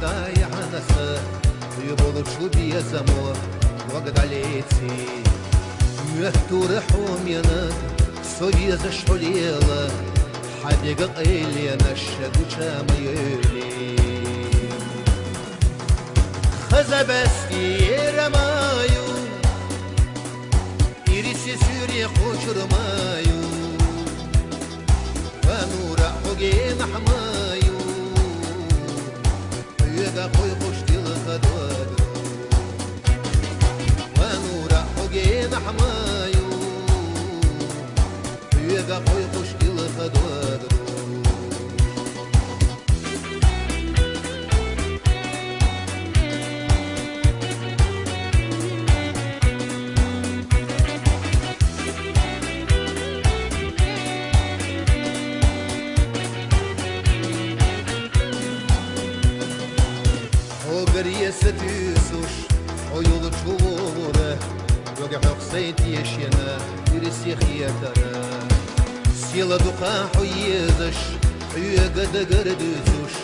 дай анасы Юболуп шубия замор Вагдалети Мехтуры хумена Совьеза шолела Хабега قيلينا الشدوشة ميولي خزبستي رمايو إرسي سوري خوشرمايو ونورا حقين حمايو يدا خوي خوشتي لخدوادو ونورا حقين حمايو يدا خوي خوشتي لخدوادو ستوسوش عيول شوره وقع حقسيت يشينا يرسي خياتنا سيلا دقا حيزش يقد قردوزوش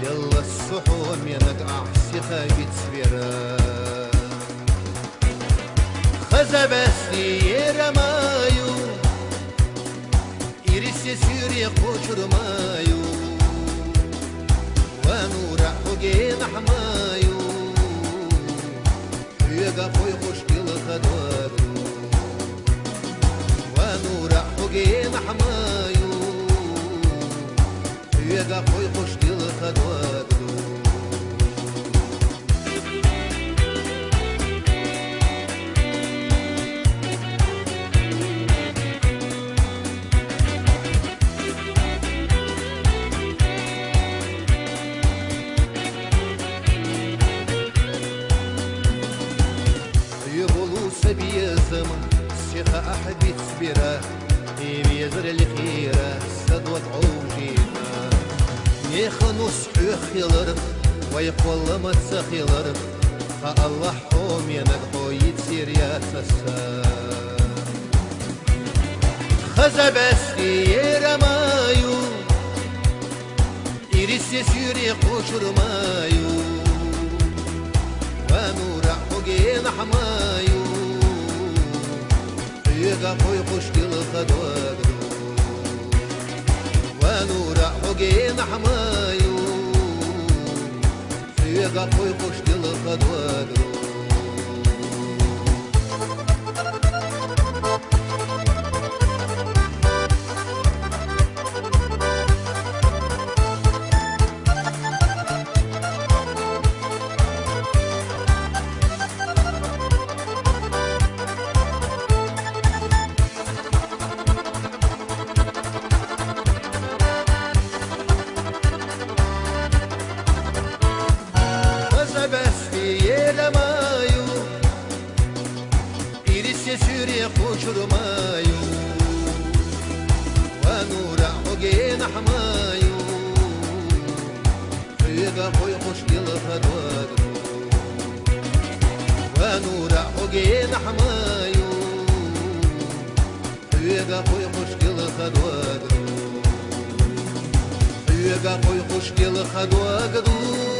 يلا الصحوم ينقع سيخايت سفيرا خزبستي رمايو يرسي سوري قوشر مايو ونورا حقين حمايو يقا خوي خوشتي لخدوادو ونورا حقين حمايو يقا خوي خوشتي لخدوادو بيزم الشيخة أحبي تسبيرة بيزر الخيرة سدوة عوجينا يخنو صحيح خيلر ويقول ما تسخيلر فالله حوم ينقو يتسير يا سسا خزبستي رمايو إرسي سيري قوشر مايو ونورا حقين حمايو يقا خوي خوشتي لخدوادو ونورا حقين حمايو يقا خوي خوشتي لخدوادو سوري خوشرمايو ونورا حقين حمايو يقا خوي خوشتي لخدوادو ونورا حقين حمايو يقا خوي خوشتي لخدوادو يقا خوي خوشتي لخدوادو